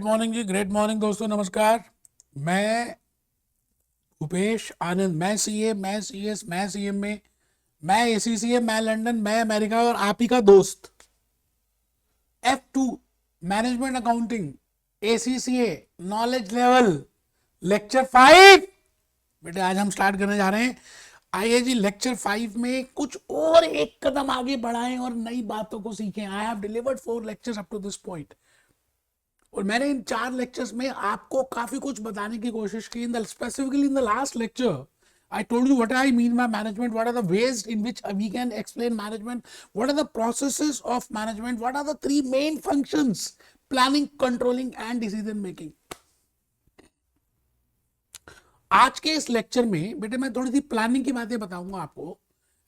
Great morning जी, great morning दोस्तों, नमस्कार। मैं भूपेश आनंद, मैं सीए, मैं सीएस, मैं सीएमए, मैं एसीसीए, मैं लंदन, मैं अमेरिका और आप ही का दोस्त। F2 management accounting, ACCA knowledge level, lecture 5। बेटे आज हम स्टार्ट करने जा रहे हैं। आइए जी, लेक्चर 5 में कुछ और एक कदम आगे बढ़ाएं और नई बातों को सीखें। I have delivered 4 lectures up to this point और मैंने इन 4 लेक्चर्स में आपको काफी कुछ बताने की कोशिश की। Specifically in the last lecture I told you what I mean by management, what are the ways in which we can explain management, what are the processes of management, what are the 3 main functions: planning, controlling and decision making. आज के इस lecture में बेटे मैं थोड़ी सी planning की बातें बताऊंगा आपको,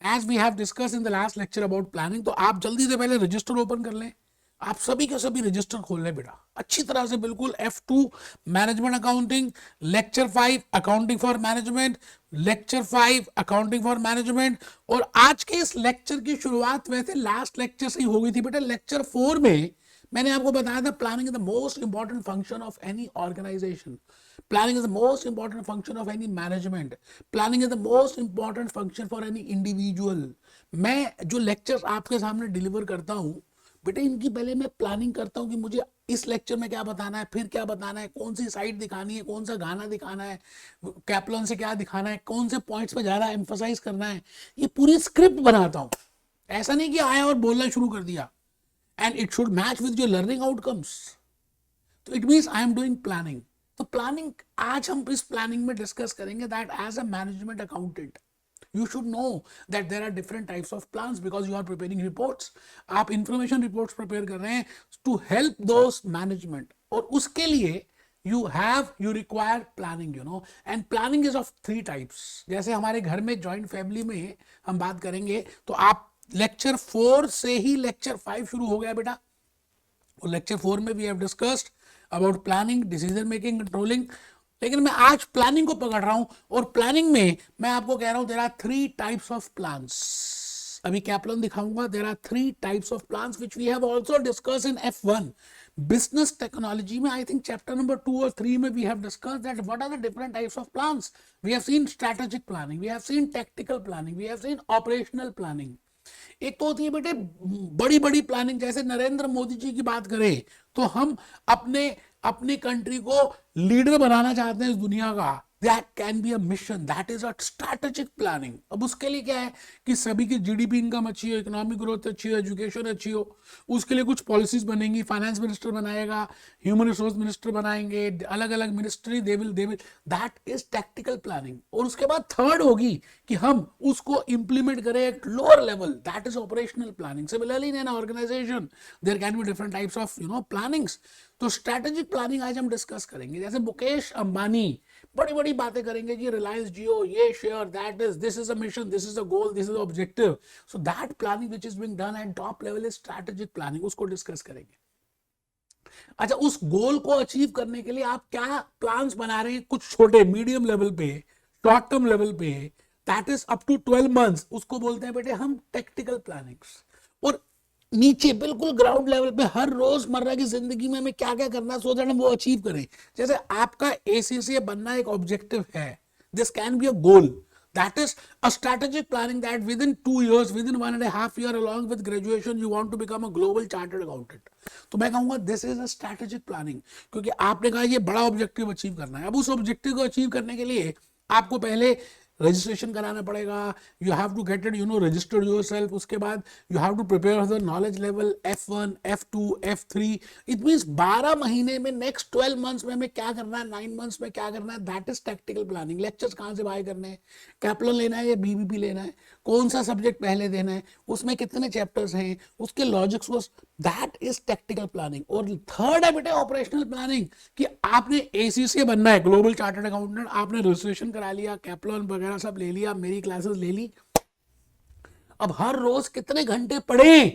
as we have discuss in the last lecture about planning. तो आप जल्दी से पहले रजिस्टर ओपन कर लें, आप सभी के सभी रजिस्टर खोल लें बेटा अच्छी तरह से, बिल्कुल। F2 management accounting, lecture 5 accounting for management, lecture 5 accounting for management. और आज के इस लेक्चर की शुरुआत वैसे लास्ट लेक्चर से ही हो गई थी बेटा। लेक्चर 4 में मैंने आपको बताया था planning is the most important function of any organization, planning is the most important function of any management, planning is the most important function for any individual। मैं जो लेक्चर्स आपके सामने डिलीवर करता हूं बेटे, इनकी पहले मैं प्लानिंग करता हूं कि मुझे इस लेक्चर में क्या बताना है, फिर क्या बताना है, कौन सी साइड दिखानी है, कौन सा गाना दिखाना है, कैप्लन से क्या दिखाना है, कौन से पॉइंट्स पे ज्यादा एम्फसाइज करना है। ये पूरी स्क्रिप्ट बनाता हूं, ऐसा नहीं कि आया और बोलना शुरू कर दिया। And it should match with your learning outcomes. तो it means I am doing planning. तो प्लानिंग आज हम इस प्लानिंग में डिस्कस करेंगे that as a management accountant you should know that there are different types of plans because you are preparing reports। आप information reports prepare कर रहे हैं to help those management, और उसके लिए you require planning, you know, and planning is of 3 types। जैसे हमारे घर में joint family में हम बात करेंगे तो आप लेक्चर 4 से ही लेक्चर 5 शुरू हो गया बेटा। और लेक्चर 4 में we have discussed about planning, decision making, controlling। लेकिन मैं आज प्लानिंग को पकड़ रहा हूं और प्लानिंग में मैं आपको कह रहा हूं there are 3 types of plans. अभी कैप्लन दिखाऊंगा। There are 3 types of plans which we have also discuss in F1 business technology में। आई थिंक चैप्टर नंबर 2 और 3 में we have discuss that what are the different types of plans. We have seen strategic planning, we have seen tactical planning, we have seen operational planning. एक तो होती है बेटे बड़ी बड़ी प्लानिंग, जैसे नरेंद्र मोदी जी की बात करें तो हम अपनी कंट्री को लीडर बनाना चाहते हैं इस दुनिया का। That can be a mission, that is a strategic planning. अब उसके लिए क्या है कि सभी की जीडीपी इनकम अच्छी हो, इकोनॉमिक ग्रोथ अच्छी हो, एजुकेशन अच्छी हो, उसके लिए कुछ पॉलिसीज बनेंगी। फाइनेंस मिनिस्टर बनाएगा, ह्यूमन रिसोर्स मिनिस्टर बनाएंगे, अलग अलग ministry they will that is tactical planning. और उसके बाद थर्ड होगी कि हम उसको इंप्लीमेंट करें at lower level, that is operational planning. Similarly in an organization there can be different types of plannings. तो स्ट्रैटेजिक प्लानिंग आज हम डिस्कस करेंगे। जैसे मुकेश अंबानी बड़ी बड़ी बातें करेंगे जी, रिलायंस जियो ये share, that is this is a mission, this is a goal, this is objective. So that planning which is being done at top level is strategic planning, उसको डिस्कस करेंगे। अच्छा, उस गोल को अचीव करने के लिए आप क्या प्लान्स बना रहे हैं, कुछ छोटे मीडियम लेवल पे, शॉर्ट टर्म लेवल पे, that is up to 12 months, उसको बोलते हैं बेटे हम टेक्टिकल प्लानिंग्स। और नीचे बिल्कुल ग्राउंड लेवल पे हर रोजमर्रा की जिंदगी में हमें क्या क्या करना है सो दैट हम वो अचीव करें। जैसे आपका एसीसीए बनना एक ऑब्जेक्टिव है, this can be a goal, that is a strategic planning that within 2 years, within 1.5 year along with graduation you want to become a global chartered accountant। तो मैं कहूंगा this is a strategic planning, क्योंकि आपने कहा ये बड़ा objective achieve करना है। अब उस ऑब्जेक्टिव को अचीव करने के लिए आपको पहले रजिस्ट्रेशन कराना पड़ेगा, you have to get it registered yourself. उसके बाद you have to prepare the knowledge level F1, F2, F3। It means 12 महीने में, नेक्स्ट 12 मंथ्स में हमें क्या करना है, 9 मंथ्स में क्या करना है, that is tactical planning. Lectures कहाँ से बाय करने हैं, कैप्लन लेना है या बीबीपी लेना है, कौन सा सब्जेक्ट पहले देना है, उसमें कितने चैप्टर्स हैं, उसके लॉजिक्स को, दैट इज टैक्टिकल प्लानिंग। और थर्ड है बेटे ऑपरेशनल प्लानिंग, कि आपने एसीसीए बनना है, ग्लोबल चार्टर्ड अकाउंटेंट, आपने रजिस्ट्रेशन करा लिया, कैप्लन वगैरह सब ले लिया, मेरी क्लासेस ले ली। अब हर रोज कितने घंटे पढ़ें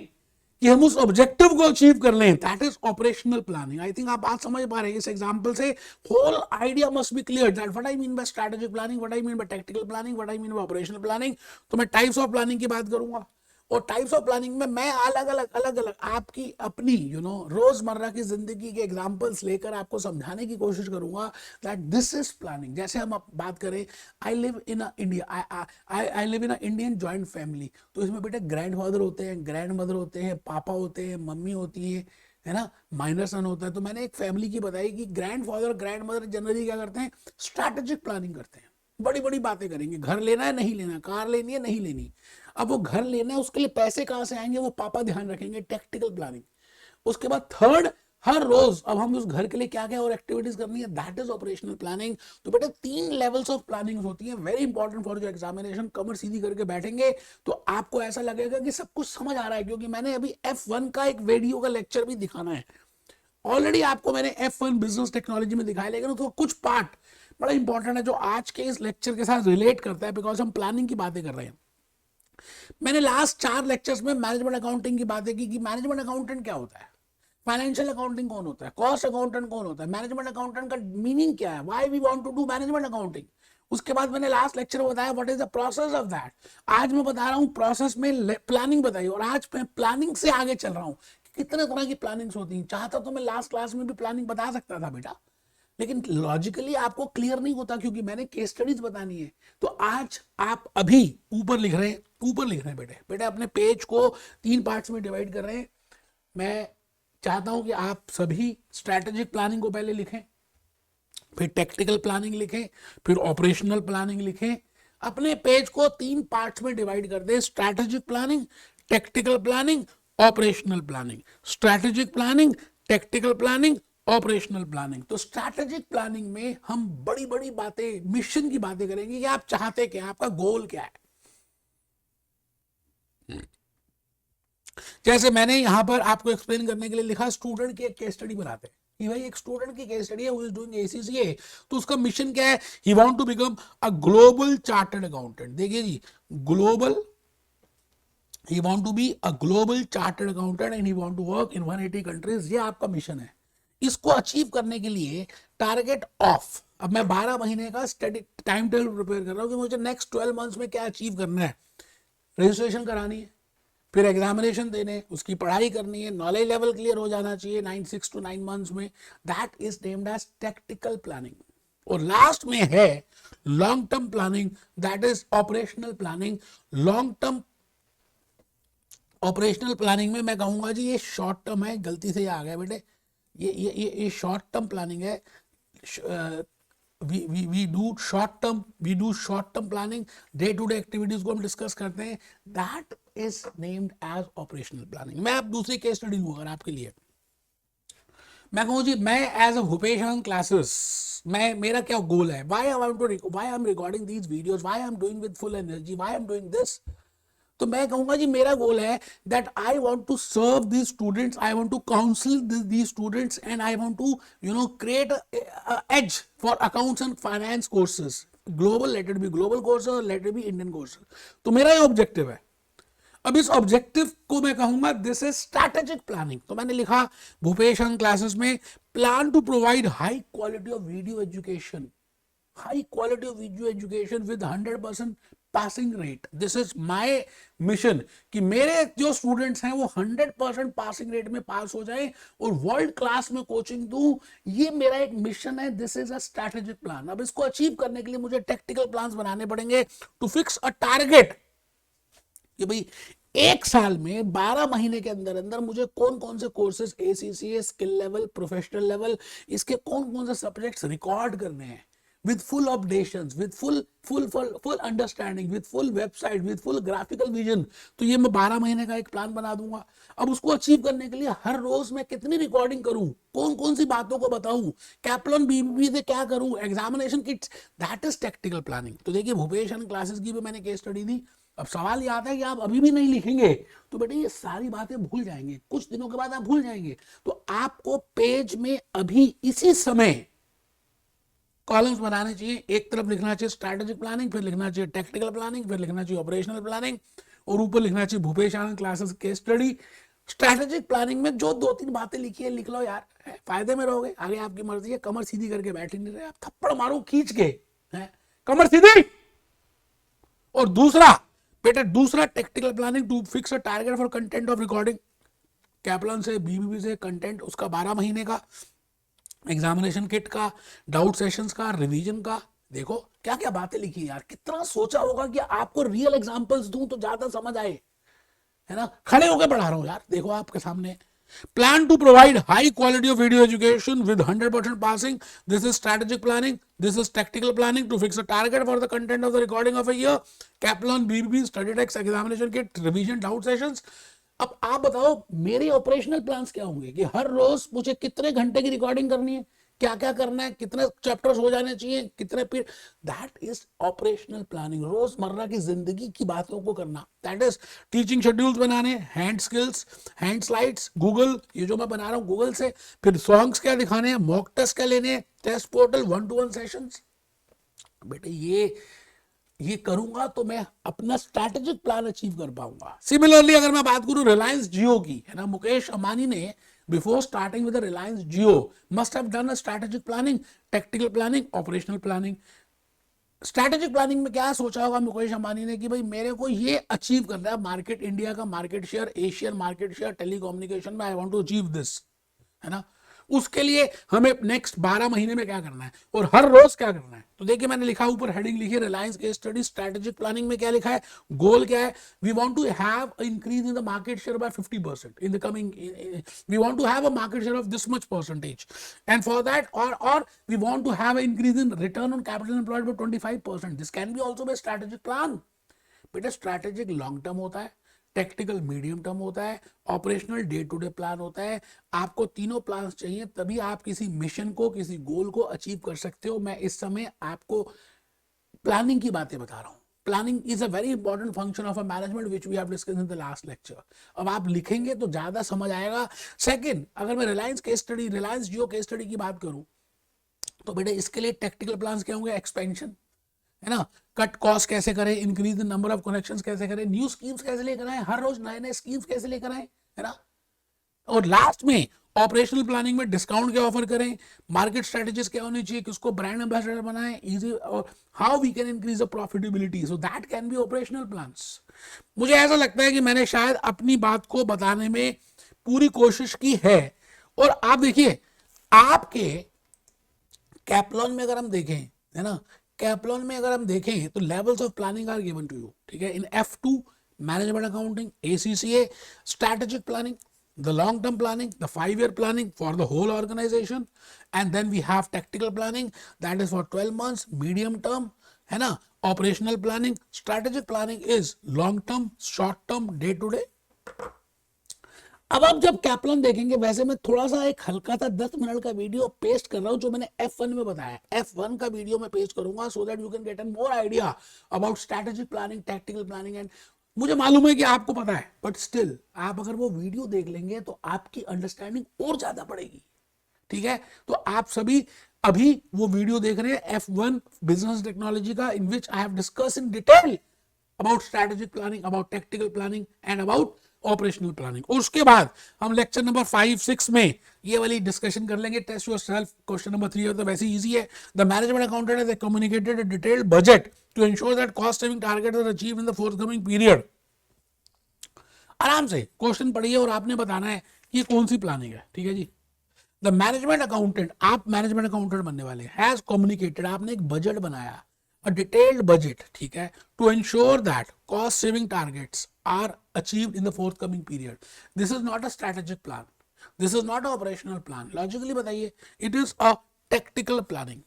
कि हम उस ऑब्जेक्टिव को अचीव कर लें, that is operational planning. I think आप बात समझ पा रहे हैं इस एग्जांपल से। Whole idea must be clear that what I mean by strategic planning, what I mean by tactical planning, what I mean by operational planning. तो मैं टाइप्स ऑफ प्लानिंग की बात करूंगा, और टाइप्स ऑफ प्लानिंग में मैं अलग अलग आपकी अपनी रोजमर्रा की जिंदगी के एग्जांपल्स लेकर आपको समझाने की कोशिश करूंगा दैट दिस इज प्लानिंग। जैसे हम बात करें, I live in a India, I live in a Indian joint family. तो इसमें बेटे ग्रैंडफादर होते हैं, ग्रैंड मदर होते हैं, पापा होते हैं, मम्मी होती है ना, माइनर सन होता है। तो मैंने एक फैमिली की बताई कि ग्रैंडफादर ग्रैंड मदर जनरली क्या करते हैं, स्ट्रैटेजिक प्लानिंग करते हैं, बड़ी बड़ी बातें करेंगे, घर लेना है नहीं लेना, कार लेनी है नहीं लेनी। अब वो घर लेना है, उसके लिए पैसे कहां से आएंगे, वो पापा ध्यान रखेंगे, टैक्टिकल प्लानिंग। उसके बाद थर्ड, हर रोज अब हम उस घर के लिए क्या क्या और एक्टिविटीज करनी है, दैट इज ऑपरेशनल प्लानिंग। तो बेटा 3 लेवल्स ऑफ प्लानिंग होती है, very important for your examination. कमर सीधी करके बैठेंगे तो आपको ऐसा लगेगा कि सब कुछ समझ आ रहा है, क्योंकि मैंने अभी F1 का एक वीडियो का लेक्चर भी दिखाना है ऑलरेडी आपको, मैंने F1 बिजनेस टेक्नोलॉजी में दिखाया, लेकिन तो कुछ पार्ट बड़ा इंपॉर्टेंट है जो आज के इस लेक्चर के साथ रिलेट करता है, बिकॉज हम प्लानिंग की बातें कर रहे हैं। मैंने लास्ट 4 लेक्चर्स में मैनेजमेंट अकाउंटिंग की बातें की कि मैनेजमेंट अकाउंटेंट क्या होता है, फाइनेंशियल अकाउंटिंग कौन होता है, कॉस्ट अकाउंटेंट कौन होता है, मैनेजमेंट अकाउंटेंट का मीनिंग क्या है, why we want to do management accounting. उसके बाद मैंने लास्ट लेक्चर में बताया what is the process of that. आज मैं बता रहा हूं प्रोसेस में प्लानिंग बताइए, और आज मैं प्लानिंग से आगे चल रहा हूं कि कितने तरह की प्लानिंग्स होती हैं। चाहता तो मैं लास्ट क्लास में भी प्लानिंग बता सकता था बेटा, लेकिन लॉजिकली आपको क्लियर नहीं होता क्योंकि मैंने केस स्टडीज बतानी है। तो आज आप अभी ऊपर लिख रहे हैं, ऊपर लिख रहे हैं बेटे, बेटे अपने पेज को 3 पार्ट्स में डिवाइड कर रहे हैं। मैं चाहता हूं कि आप सभी स्ट्रैटेजिक प्लानिंग को पहले लिखें, फिर टेक्टिकल प्लानिंग लिखें, फिर ऑपरेशनल प्लानिंग लिखें। अपने पेज को 3 पार्ट्स में डिवाइड कर दें, strategic planning, tactical planning, operational planning. Strategic planning, tactical planning, operational planning. तो स्ट्रैटेजिक प्लानिंग में हम बड़ी बड़ी बातें, मिशन की बातें करेंगे कि आप चाहते क्या, आपका गोल क्या है। जैसे मैंने यहां पर आपको एक्सप्लेन करने के लिए लिखा, स्टूडेंट की एक केस स्टडी बनाते हैं कि भाई एक स्टूडेंट की केस स्टडी है, हु इज डूइंग ACCA। तो उसका मिशन क्या है, he want to become a global chartered accountant. देखिए जी, global, he want to be a global chartered accountant and he want to work in 180 countries. ये आपका mission है। इसको अचीव करने के लिए टारगेट ऑफ, अब मैं 12 महीने का स्टडी टाइम टेबल प्रिपेयर कर रहा हूं कि मुझे नेक्स्ट 12 मंथ्स में क्या अचीव करना है। रजिस्ट्रेशन करानी है, फिर एग्जामिनेशन देने, उसकी पढ़ाई करनी है, नॉलेज लेवल क्लियर हो जाना चाहिए 6 to 9 मंथ्स में। That is named as tactical planning. और लास्ट में है long term planning, that is operational planning. Long term operational planning में मैं कहूंगा जी ये शॉर्ट टर्म है, गलती से ये आ गया बेटे, ये शॉर्ट टर्म प्लानिंग है। we do short term planning, day to day activities को हम डिस्कस करते हैं, that is named as operational planning. मैं अब दूसरी केस स्टडी लूंगा अगर आपके लिए। मैं कहूँ जी, मैं as a Bhupesh Anand classes, मैं, मेरा क्या गोल है, why I am recording these videos, why I am doing with full energy, why I am doing this. तो मैं कहूंगा जी मेरा गोल है that I want to serve these students, I want to counsel these students and I want to create as for accounts and finance courses, global, let it be global courses, late it B Indian courses. तो मेरा ये objective है। अब इस objective को मैं कहूंगा this is strategic planning. तो मैंने लिखा भूपेश आनंद क्लासेस में, plan to provide high quality of video education, high quality of video education with 100% passing rate. This is my mission कि मेरे जो स्टूडेंट्स हैं वो 100% पासिंग रेट में पास हो जाएं और वर्ल्ड क्लास में कोचिंग दूं। ये मेरा एक मिशन है। This is a strategic plan. अब इसको अचीव करने के लिए मुझे टेक्टिकल प्लान्स बनाने पड़ेंगे टू फिक्स अ टारगेट कि भाई एक साल में 12 महीने के अंदर अंदर मुझे कौन कौन से courses, ACCA, skill level, professional level, इसके कौन कौन से सब्जेक्ट्स रिकॉर्ड करने हैं with full updations, with full understanding, with full website, with full graphical vision। तो ये मैं 12 महीने का एक प्लान बना दूंगा। अब उसको अचीव करने के लिए हर रोज मैं कितनी रिकॉर्डिंग करूं, कौन कौन सी बातों को बताऊं, कैप्लन बीबी से क्या करूं, examination kits, that is tactical planning. तो देखिए भूपेश आनंद क्लासेस की भी मैंने केस स्टडी दी। अब सवाल ये आता है कि आप अभी भी नहीं लिखेंगे तो बेटे ये सारी बातें भूल जाएंगे, कुछ दिनों के बाद आप भूल जाएंगे। तो आपको पेज में अभी इसी समय कॉलम्स बनाने चाहिए। एक तरफ लिखना चाहिए स्ट्रैटेजिक प्लानिंग, फिर लिखना चाहिए टेक्निकल प्लानिंग, फिर लिखना चाहिए ऑपरेशनल प्लानिंग, और ऊपर लिखना चाहिए Bhupesh Anand classes case study. Strategic planning में जो 2-3 बातें लिखी है लिख लो यार, फायदे में रहोगे। आगे आपकी मर्जी है, कमर सीधी करके बैठे नहीं रहे आप, थप्पड़ मारो खींच के, कमर सीधी। और दूसरा, बेटा दूसरा technical planning to fix a target for content of recording, Kaplan से बीबीबी से कंटेंट उसका 12 महीने का, एग्जामिनेशन किट का, डाउट सेशंस का, रिवीजन का। देखो क्या क्या बातें लिखी यार, कितना सोचा होगा कि आपको रियल एग्जांपल्स दूं तो ज्यादा समझ आए, है ना। खड़े होकर पढ़ा रहा हूं यार, देखो आपके सामने। Plan to provide high quality of video education with 100% passing. This is strategic planning. This is tactical planning to fix a target for the content of the recording of a year. Kaplan, BBB, study text, examination kit, revision, doubt sessions. अब आप बताओ मेरे operational plans क्या होंगे कि हर रोज मुझे कितने घंटे की रिकॉर्डिंग करनी है, क्या क्या करना है, कितने चैप्टर्स हो जाने चाहिए, कितने period. That is operational planning, रोजमर्रा की जिंदगी की बातों को करना। दैट इज टीचिंग शेड्यूल्स बनाने, hand skills, hand slides, Google, ये जो मैं बना रहा हूँ गूगल से, फिर सॉन्ग्स क्या दिखाने हैं, मॉक टेस्ट क्या लेने हैं, टेस्ट पोर्टल, 1-to-1 सेशंस। बेटे ये करूंगा तो मैं अपना स्ट्रैटेजिक प्लान अचीव कर पाऊंगा। सिमिलरली अगर मैं बात करूं रिलायंस जियो की, है ना, मुकेश अंबानी ने before starting with Reliance Jio must have done a strategic planning, technical planning, operational planning. Strategic planning में क्या सोचा होगा मुकेश अंबानी ने कि भाई मेरे को ये अचीव करना है, मार्केट, इंडिया का market share, Asian market share telecommunication में, I want to achieve this, है ना। उसके लिए हमें नेक्स्ट 12 महीने में क्या करना है और हर रोज क्या करना है। तो देखिए मैंने लिखा, ऊपर हेडिंग लिखी है Reliance case study strategic planning में क्या लिखा है, गोल क्या है, we want to have increase in the market share by 50% in the coming, we want to have a market share of this much percentage, and for that और we want to have increase in return on capital employed by 25%। This can be also be strategic plan. बेटा strategic long term होता है, technical medium term होता है, operational day to day plan होता है। आपको तीनों प्लान्स चाहिए तभी आप किसी मिशन को, किसी गोल को अचीव कर सकते हो। मैं इस समय आपको प्लानिंग की बातें बता रहा हूं। Planning is a very important function of a management which we have discussed in the last lecture. अब आप लिखेंगे तो ज्यादा समझ आएगा। सेकंड, अगर मैं रिलायंस केस स्टडी, रिलायंस जियो केस स्टडी की बात करूं तो बेटे इसके लिए टेक्निकल प्लान्स क्या होंगे, एक्सपेंशन, है ना, कट कॉस्ट कैसे करें, increase the number of connections कैसे करें, न्यू स्कीम्स कैसे लेकर आए, हर रोज नए नए स्कीम्स कैसे लेकर आए, है ना। और लास्ट में ऑपरेशनल प्लानिंग में डिस्काउंट क्या ऑफर करें, मार्केट स्ट्रेटजीज क्या होनी चाहिए, किसको ब्रांड एम्बेसडर बनाएं, इजी, और how we can increase the profitability, so that can be operational plans. मुझे ऐसा लगता है कि मैंने शायद अपनी बात को बताने में पूरी कोशिश की है। और आप देखिए आपके कैपलॉन में अगर हम देखें, है ना, कैपलॉन में अगर हम देखें तो levels of planning are given to you, ठीक है। In F2 management accounting, ACCA strategic planning, the long term planning, the 5-year planning for the whole organization, and then we have tactical planning that is for 12 months, medium term, है ना, operational planning, strategic planning is long term, short term, day to day। अब आप जब कैपलन देखेंगे, वैसे मैं थोड़ा सा एक हल्का सा 10 मिनट का वीडियो पेस्ट कर रहा हूं जो मैंने F1 में बताया, F1 का वीडियो मैं पेस्ट करूंगा so that you can get an more idea about strategic planning, tactical planning. And मुझे मालूम है कि आपको पता है, बट स्टिल आप अगर वो वीडियो देख लेंगे तो आपकी अंडरस्टैंडिंग और ज्यादा बढ़ेगी, ठीक है। तो आप सभी अभी वो वीडियो देख रहे हैं F1 बिजनेस टेक्नोलॉजी का, in which I have discuss in detail about strategic planning, about tactical planning and about operational planning. और उसके बाद हम लेक्चर नंबर 5-6 में ये वाली डिस्कशन कर लेंगे, टेस्ट योरसेल्फ क्वेश्चन नंबर 3 तो वैसे इजी है। The management accountant has communicated a detailed budget to ensure that cost saving targets are achieved in the forthcoming period. आराम से क्वेश्चन पढ़िए और आपने बताना है कि कौन सी प्लानिंग है, ठीक है जी। द मैनेजमेंट अकाउंटेंट, आप मैनेजमेंट अकाउंटेंट बनने वाले, हैज कम्युनिकेटेड, आपने एक बजट बनाया, a detailed budget, ठीक है, to ensure that cost saving targets are achieved in the forthcoming period. This is not a strategic plan, this is not an operational plan, logically बताइए, it is a tactical planning।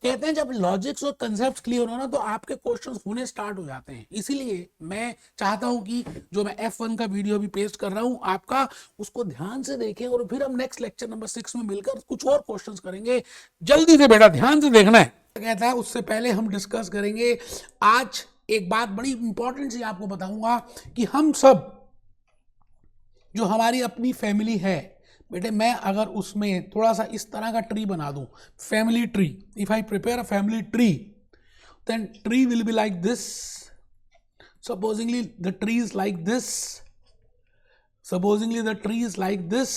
कहते हैं जब logics और concept clear हो ना तो आपके questions होने स्टार्ट हो जाते हैं। इसीलिए मैं चाहता हूं कि जो मैं F1 का वीडियो अभी पेस्ट कर रहा हूं आपका, उसको ध्यान से देखें और फिर हम नेक्स्ट लेक्चर नंबर 6 में मिलकर कुछ और क्वेश्चंस करेंगे। जल्दी से बेटा ध्यान से देखना है। कहता है उससे पहले हम डिस्कस करेंगे आज एक बात बड़ी इंपॉर्टेंट सी आपको बताऊंगा कि हम सब जो हमारी अपनी फैमिली है बेटे, मैं अगर उसमें थोड़ा सा इस तरह का ट्री बना दूं, family tree, if I prepare a family tree then tree will be like this, supposingly the tree is like this, supposingly the tree is like this.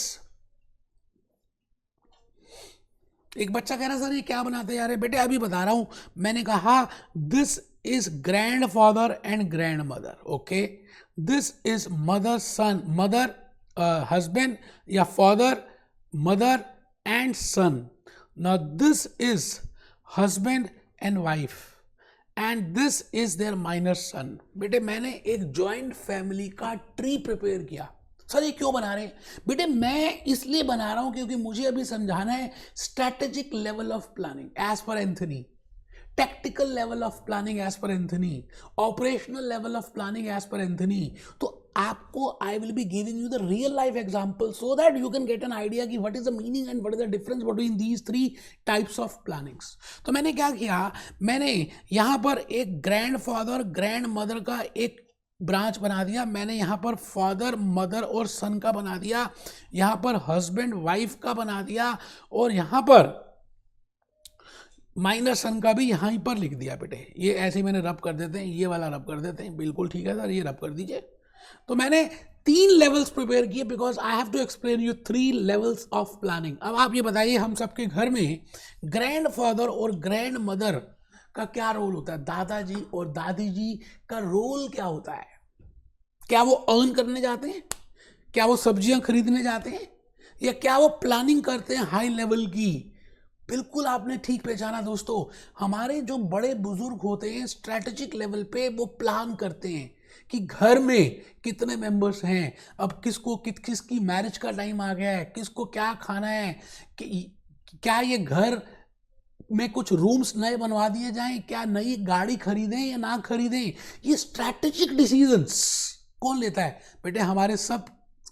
एक बच्चा कह रहा सर ये क्या बनाते यार, बेटे अभी बता रहा हूं, मैंने कहा this is grandfather and grandmother. Okay, this is mother son, mother husband या father, mother and son. Now this is husband and wife and this is their minor son. बेटे मैंने एक जॉइंट फैमिली का ट्री प्रिपेयर किया. Sir ये क्यों बना रहे हैं? बेटे मैं इसलिए बना रहा हूं क्योंकि मुझे अभी समझाना है strategic level of planning as per Anthony, tactical level of planning as per Anthony, operational level of planning as per Anthony. तो आपको I will be giving you the real life example so that you can get an idea कि what is the meaning and what is the difference between these three types of plannings. तो मैंने क्या किया, मैंने यहाँ पर एक grandfather grandmother का एक ब्रांच बना दिया, मैंने यहाँ पर फादर मदर और सन का बना दिया, यहाँ पर हस्बैंड वाइफ का बना दिया और यहाँ पर माइनर सन का भी यहीं पर लिख दिया. बेटे ये ऐसे मैंने रब कर देते हैं, ये वाला रब कर देते हैं. बिल्कुल ठीक है सर, ये रब कर दीजिए. तो मैंने 3 लेवल्स प्रिपेयर किए because I have to explain you 3 levels of planning. अब आप ये बताइए हम सबके घर में ग्रैंडफादर और ग्रैंड मदर का क्या रोल होता है, दादाजी और दादी जी का रोल क्या होता है? क्या वो अर्न करने जाते हैं? क्या वो सब्जियां खरीदने जाते हैं? या क्या वो प्लानिंग करते हैं हाई लेवल की? बिल्कुल आपने ठीक पहचाना दोस्तों, हमारे जो बड़े बुजुर्ग होते हैं स्ट्रैटेजिक लेवल पे वो प्लान करते हैं कि घर में कितने मेंबर्स हैं, अब किसको किसकी मैरिज का टाइम आ गया है, किसको क्या खाना है, क्या ये घर में कुछ रूम्स नए बनवा दिए जाएं, क्या नई गाड़ी खरीदें या ना खरीदें. ये स्ट्रैटेजिक डिसीजंस कौन लेता है? बेटे हमारे सब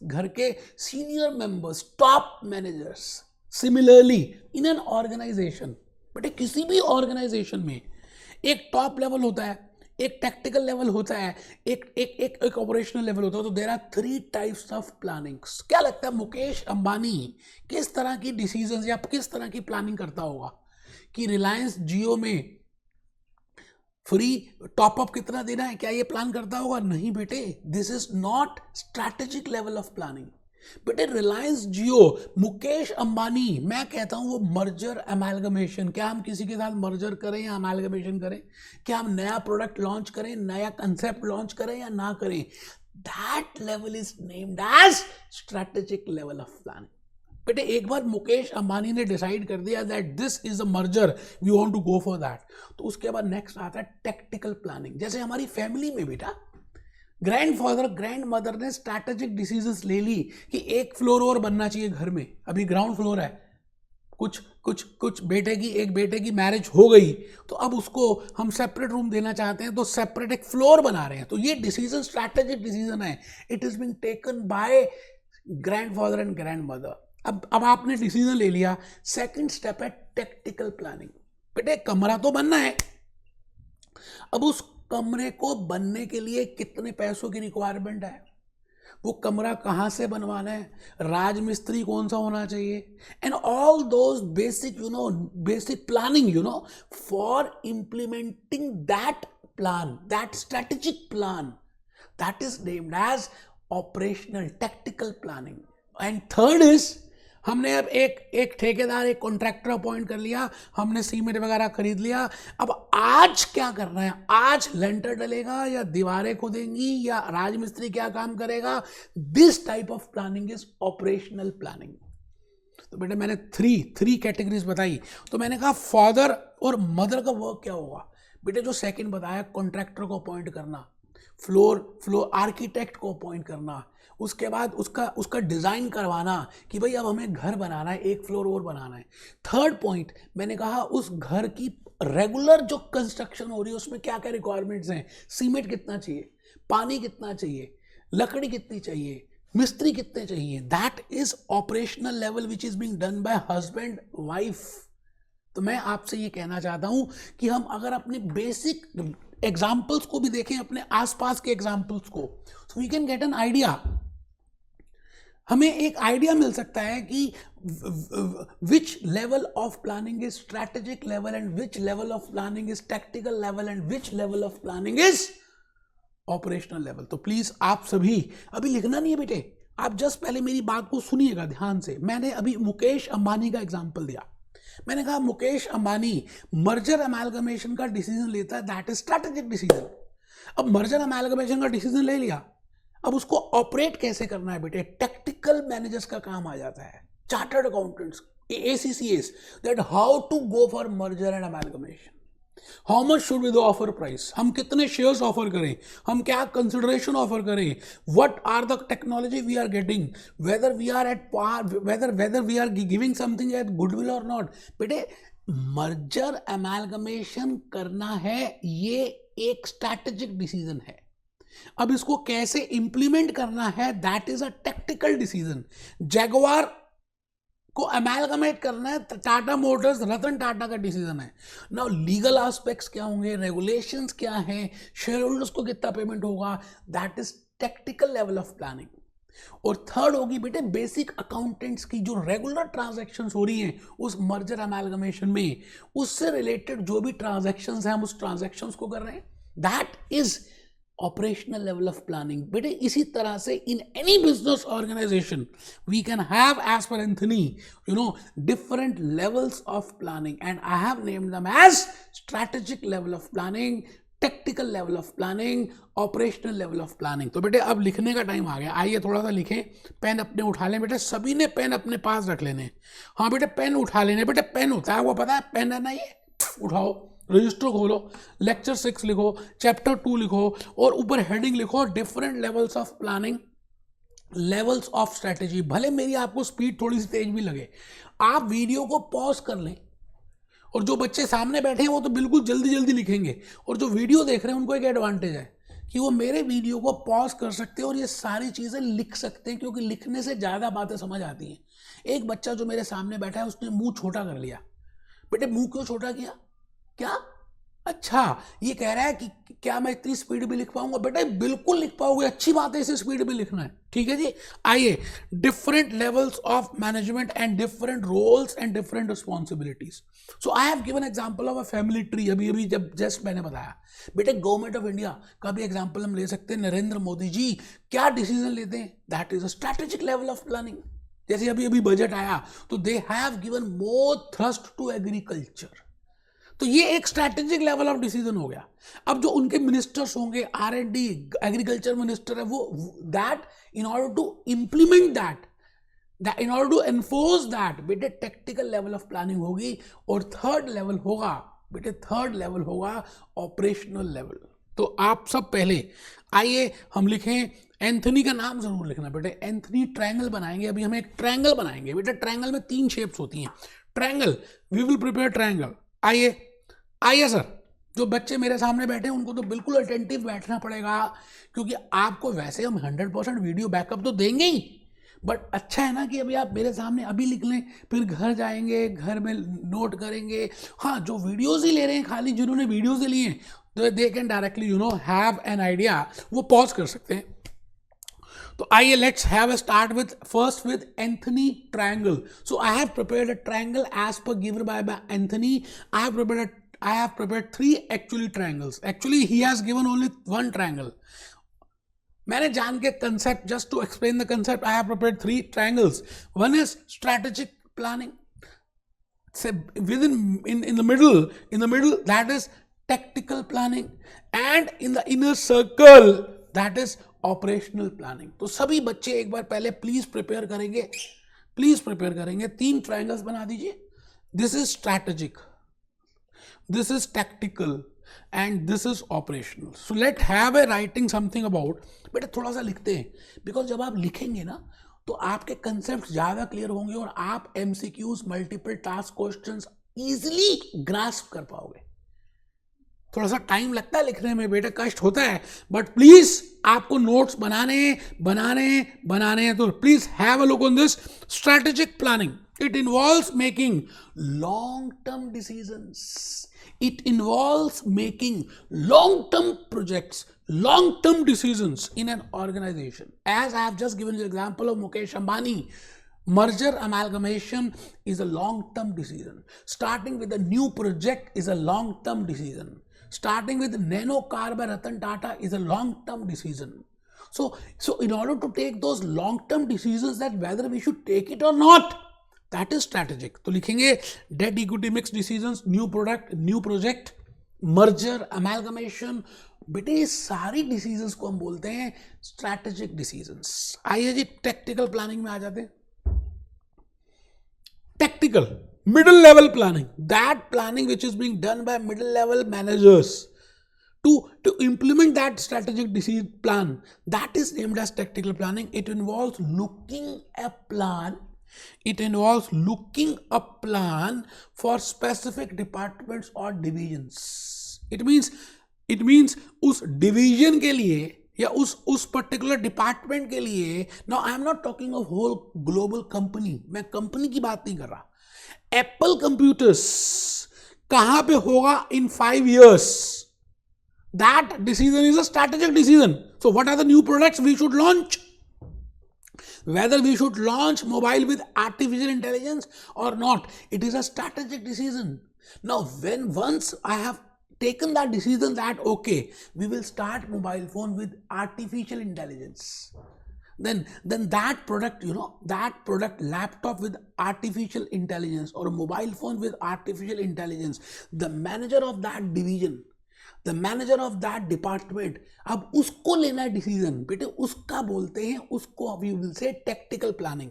घर के senior members, top managers. Similarly in an organization, बेटे किसी भी ऑर्गेनाइजेशन में एक टॉप लेवल होता है, एक टैक्टिकल लेवल होता है, एक ऑपरेशनल लेवल होता है. तो there are 3 types of plannings. क्या लगता है मुकेश अंबानी किस तरह की डिसीजंस या किस तरह की प्लानिंग करता होगा कि रिलायंस जियो में फ्री टॉपअप कितना देना है? क्या ये प्लान करता होगा? नहीं बेटे, this is not strategic level of planning. बेटे रिलायंस जियो, मुकेश अंबानी, मैं कहता हूं वो मर्जर अमेलगमेशन, क्या हम किसी के साथ मर्जर करें या अमेलगमेशन करें, क्या हम नया प्रोडक्ट लॉन्च करें, नया कंसेप्ट लॉन्च करें या ना करें, that level is named as strategic level of planning. बेटे एक बार मुकेश अंबानी ने डिसाइड कर दिया that this is a merger, we want to go for that, तो उसके बाद नेक्स्ट आता है टेक्टिकल प्लानिंग. जैसे हमारी फैमिली में बेटा ग्रैंडफादर ग्रैंडमदर ने स्ट्रैटेजिक डिसीजंस ले ली कि एक फ्लोर और बनना चाहिए घर में, अभी ग्राउंड फ्लोर है, कुछ एक बेटे की मैरिज हो गई तो अब उसको हम सेपरेट रूम देना चाहते हैं, तो सेपरेट एक फ्लोर बना रहे हैं. तो ये डिसीजन स्ट्रैटेजिक डिसीजन है, it is being taken by grandfather and grandmother. अब आपने डिसीजन ले लिया. सेकंड स्टेप है टेक्टिकल प्लानिंग. बेटे कमरा तो बनना है, अब उस कमरे को बनने के लिए कितने पैसों की रिक्वायरमेंट है, वो कमरा कहाँ से बनवाना है, राजमिस्त्री कौन सा होना चाहिए, and all those basic basic planning for implementing that plan, that strategic plan, that is named as operational tactical planning. And third is हमने अब एक ठेकेदार, एक कॉन्ट्रैक्टर अपॉइंट कर लिया, हमने सीमेंट वगैरह खरीद लिया. अब आज क्या करना है, आज लेंटर डलेगा या दीवारें खोदेंगी या राजमिस्त्री क्या काम करेगा. This type of planning is operational planning. तो बेटे मैंने थ्री कैटेगरीज बताई. तो मैंने कहा फादर और मदर का वर्क क्या होगा. बेटे जो सेकंड बताया, कॉन्ट्रैक्टर को अपॉइंट करना, फ्लोर आर्किटेक्ट को अपॉइंट करना, उसके बाद उसका डिज़ाइन करवाना कि भाई अब हमें घर बनाना है, एक फ्लोर और बनाना है. थर्ड पॉइंट मैंने कहा उस घर की रेगुलर जो कंस्ट्रक्शन हो रही है उसमें क्या क्या रिक्वायरमेंट्स हैं, सीमेंट कितना चाहिए, पानी कितना चाहिए, लकड़ी कितनी चाहिए, मिस्त्री कितने चाहिए. That is operational level which is being done by husband wife. तो मैं आपसे ये कहना चाहता हूं कि हम अगर अपने बेसिक एग्जाम्पल्स को भी देखें, अपने आसपास के एग्जाम्पल्स को, so we can get an idea. हमें एक आइडिया मिल सकता है कि which level of planning is strategic level and which level of planning is tactical level and which level of planning is operational level. तो please आप सभी, अभी लिखना नहीं है बेटे, आप जस्ट पहले मेरी बात को सुनिएगा ध्यान से. मैंने अभी मुकेश अंबानी का एग्जांपल दिया, मैंने कहा मुकेश अंबानी मर्जर अमेलगमेशन का डिसीजन लेता है, दैट इज स्ट्रैटेजिक डिसीजन। अब मर्जर अमेलगमेशन का डिसीजन ले लिया, अब उसको ऑपरेट कैसे करना है बेटे, टेक्निकल मैनेजर्स का काम आ जाता है, chartered accountants, ACCAs, that how to go for merger and amalgamation, how much should be the offer price, हम कितने शेयर्स ऑफर करें, हम क्या कंसिडरेशन ऑफर करें, what are the technology we are getting, whether we are at par, whether we are giving something at goodwill और not. बेटे merger amalgamation करना है, ये एक स्ट्रैटेजिक डिसीजन है। अब इसको कैसे इंप्लीमेंट करना है, that is a technical decision. Jaguar को अमेलगमेट करना है, टाटा मोटर्स रतन टाटा का डिसीजन है। नाउ लीगल एस्पेक्ट्स क्या होंगे, रेगुलेशंस क्या हैं, शेयर होल्डर्स को कितना पेमेंट होगा, that is technical level of planning. और थर्ड होगी बेटे बेसिक अकाउंटेंट्स की जो रेगुलर ट्रांजैक्शंस हो रही हैं उस मर्जर अमेलगमेशन में, उससे रिलेटेड जो भी ट्रांजैक्शंस हैं हम उस ट्रांजैक्शंस को कर रहे हैं, that is operational level of planning. बेटे इसी तरह से in any business organization we can have as per Anthony different levels of planning and I have named them as strategic level of planning, technical level of planning, operational level of planning. तो बेटे अब लिखने का time आ गया, आइए थोड़ा सा लिखें, पेन अपने उठा लें बेटे, सभी ने पेन अपने पास रख लेने। हाँ बेटे पेन उठा लेने, बेटे पेन होता है वो पता है, पेन है ना, ये उठाओ, रजिस्टर खोलो, लेक्चर 6 लिखो, चैप्टर 2 लिखो और ऊपर हेडिंग लिखो different levels of planning, levels of strategy. भले मेरी आपको स्पीड थोड़ी सी तेज भी लगे, आप वीडियो को पॉज कर लें, और जो बच्चे सामने बैठे हैं वो तो बिल्कुल जल्दी जल्दी लिखेंगे, और जो वीडियो देख रहे हैं उनको एक एडवांटेज है कि वो मेरे वीडियो को पॉज कर सकते हैं और ये सारी चीज़ें लिख सकते हैं, क्योंकि लिखने से ज़्यादा बातें समझ आती हैं। एक बच्चा जो मेरे सामने बैठा है उसने मुंह छोटा कर लिया। बेटे मुंह क्यों छोटा किया, क्या, अच्छा ये कह रहा है कि क्या मैं इतनी स्पीड में लिख पाऊंगा, बेटा बिल्कुल लिख पाओगे, अच्छी बात है, इसे स्पीड में लिखना है, ठीक है जी। आइए, different levels of management and different roles and different responsibilities. So I have given example of a family tree, अभी अभी जब जस्ट मैंने बताया। बेटे गवर्नमेंट ऑफ इंडिया का भी एग्जाम्पल हम ले सकते हैं, नरेंद्र मोदी जी क्या डिसीजन लेते हैं, that is a strategic level of planning. जैसे अभी अभी बजट आया तो they have given more thrust to agriculture, तो ये एक स्ट्रैटेजिक लेवल ऑफ डिसीजन हो गया। अब जो उनके मिनिस्टर्स होंगे, R&D एग्रीकल्चर मिनिस्टर है, वो that in order to implement that, in order to enforce that, बेटे टेक्निकल लेवल ऑफ प्लानिंग होगी। और थर्ड लेवल होगा बेटे, थर्ड लेवल होगा ऑपरेशनल लेवल। तो आप सब पहले आइए हम लिखें, एंथनी का नाम जरूर लिखना बेटे, एंथनी ट्रायंगल बनाएंगे। अभी हम एक ट्रायंगल बनाएंगे बेटे, ट्रायंगल में 3 शेप्स होती हैं, triangle, we will prepare triangle. आइए सर, जो बच्चे मेरे सामने बैठे हैं उनको तो बिल्कुल अटेंटिव बैठना पड़ेगा, क्योंकि आपको वैसे हम 100% वीडियो बैकअप तो देंगे ही, बट अच्छा है ना कि अभी आप मेरे सामने अभी लिख लें, फिर घर जाएंगे, घर में नोट करेंगे। हाँ, जो वीडियोज ही ले रहे हैं खाली, जिन्होंने वीडियोज ही लिए तो they can directly have an idea, वो पॉज कर सकते हैं। तो आइए, let's have a start with first with Anthony triangle. So I have prepared a triangle as per given by Anthony. I have prepared 3 actually triangles. Actually, he has given only 1 triangle. मैंने जान के concept, just to explain the concept, I have prepared 3 triangles. One is strategic planning. Say in the middle that is tactical planning, and in the inner circle that is operational planning. तो सभी बच्चे एक बार पहले please prepare करेंगे, 3 triangles बना दीजिए. This is strategic, this is tactical and this is operational. So let's have a writing something about. बेटे थोड़ा सा लिखते हैं, बिकॉज जब आप लिखेंगे ना तो आपके कंसेप्ट ज़्यादा क्लियर होंगे और आप MCQs, multiple task questions easily grasp कर पाओगे. थोड़ा सा टाइम लगता है लिखने में बेटा, कष्ट होता है, बट प्लीज आपको नोट्स बनाने हैं तो please have a look on this strategic planning. It involves making long-term decisions. It involves making long-term projects, long-term decisions in an organization. As I have just given you the example of Mukesh Ambani, merger amalgamation is a long-term decision. Starting with a new project is a long-term decision. Starting with nano car by Ratan Tata is a long-term decision. So in order to take those long-term decisions, that whether we should take it or not, that is strategic. तो लिखेंगे debt equity mix decisions, new product, new project, merger, amalgamation. बेटे ये सारी decisions को हम बोलते हैं strategic decisions. आइए जी टैक्टिकल प्लानिंग में आ जाते हैं। Tactical, middle level planning, that planning which is being done by middle level managers to implement that strategic decision plan, that is named as tactical planning. It involves looking a plan for specific departments or divisions. it means उस division के लिए या उस particular department के लिए। Now I am not talking of whole global company, मैं company की बात नहीं कर रहा। एप्पल कंप्यूटर्स कहां पे होगा in 5 years, that decision is a strategic decision. So what are the new products we should launch, whether we should launch mobile with artificial intelligence or not, it is a strategic decision. Now when once I have taken that decision that okay, we will start mobile phone with artificial intelligence, then that product, that product, laptop with artificial intelligence or a mobile phone with artificial intelligence, the manager of that division, the manager of that department, अब उसको लेना है decision. बेटे उसका बोलते हैं, उसको we will say tactical planning.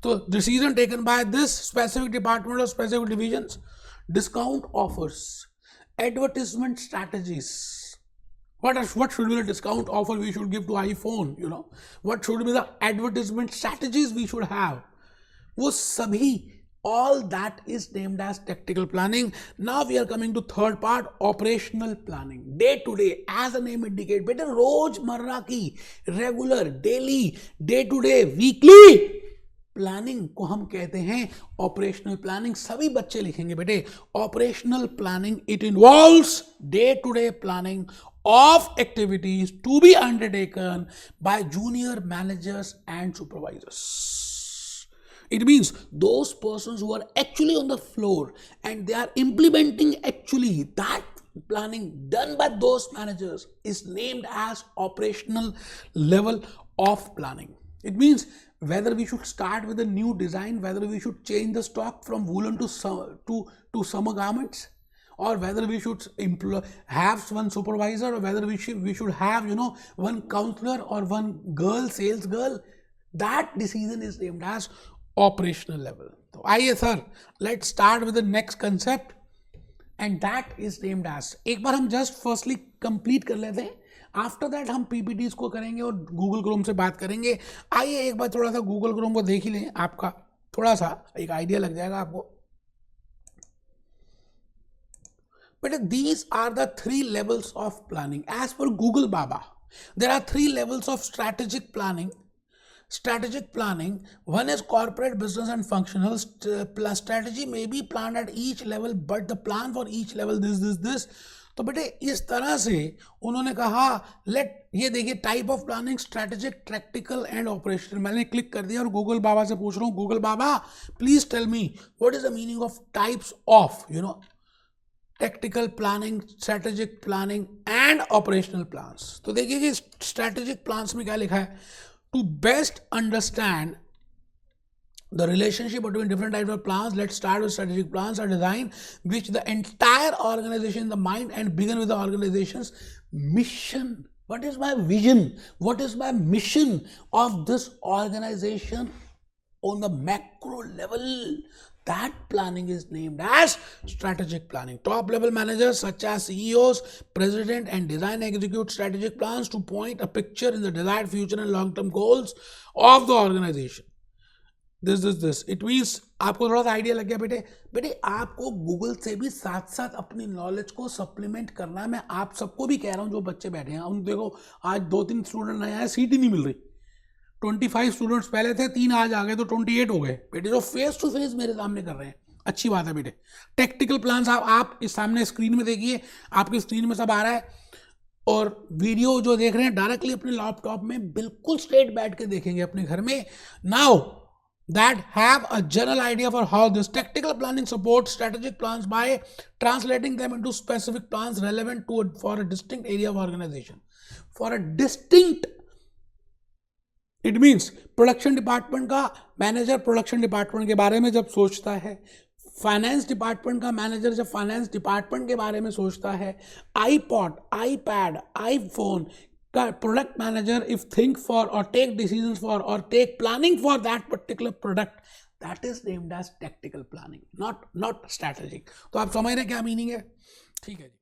तो decision taken by this specific department or specific divisions, discount offers, advertisement strategies. What should be the discount offer we should give to iPhone? What should be the advertisement strategies we should have? वो सभी, all that is named as tactical planning. Now we are coming to third part, operational planning. Day to day, as the name indicates, बेटे रोजमर्रा की regular, daily, day to day, weekly planning को हम कहते हैं operational planning. सभी बच्चे लिखेंगे बेटे operational planning, it involves day to day planning of activities to be undertaken by junior managers and supervisors. It means those persons who are actually on the floor and they are implementing actually that planning done by those managers is named as operational level of planning. It means whether we should start with a new design, whether we should change the stock from woolen to summer garments, or whether we should have one supervisor, or whether we should have one counselor or one sales girl, that decision is named as operational level. So आइए sir, let's start with the next concept and that is named as, एक बार हम just firstly complete कर लेते हैं, after that हम PPTs को करेंगे और गूगल क्रोम से बात करेंगे। आइए एक बार थोड़ा सा गूगल क्रोम को देख ही लें, आपका थोड़ा सा एक आइडिया लग जाएगा आपको। But these are the 3 levels of planning as per Google Baba. There are 3 levels of strategic planning. One is corporate, business and functional. Strategy may be planned at each level, but the plan for each level this. तो बेटे इस तरह से उन्होंने कहा ये देखिए type of planning, strategic, tactical and operational. मैंने क्लिक कर दिया और गूगल बाबा से पूछ रहा हूँ, गूगल बाबा please tell me what is the meaning of types of tactical planning, strategic planning and operational plans. तो देखिए कि स्ट्रेटेजिक प्लान्स में क्या लिखा है, to best understand the relationship between different types of plans, let's start with strategic plans are designed which the entire organization in the mind and begin with the organization's mission. What is my vision? What is my mission of this organization on the macro level? That planning is named as strategic planning. Top level managers such as CEOs, president and design execute strategic plans to point a picture in the desired future and long-term goals of the organization. This it means आपको थोड़ा सा idea लग गया बेटे आपको Google से भी साथ साथ अपनी नॉलेज को सप्लीमेंट करना है। मैं आप सबको भी कह रहा हूँ जो बच्चे बैठे हैं, उन देखो आज 2-3 स्टूडेंट नए आए, सीट ही नहीं मिल रही। 25 स्टूडेंट्स पहले थे, 3 आज आ गए तो 28 हो गए बेटे, जो फेस टू फेस मेरे सामने कर रहे हैं। अच्छी बात है बेटे। टेक्निकल प्लान्स आप इस सामने स्क्रीन में देखिए, आपकी स्क्रीन में सब आ रहा है और वीडियो जो देख रहे हैं डायरेक्टली अपने लैपटॉप में बिल्कुल स्ट्रेट बैठ के देखेंगे अपने घर में। Now that have a general idea for how this tactical planning supports strategic plans by translating them into specific plans relevant for a distinct area of organization. For a distinct it means production department का manager production department के बारे में जब सोचता है, finance department का manager जब finance department के बारे में सोचता है, आईपॉड, आईपैड, आईफोन का product manager if think for और टेक डिसीजंस फॉर और take planning for that particular product, that is named as tactical planning, not strategic. तो आप समझ रहे हैं क्या मीनिंग है? ठीक है जी।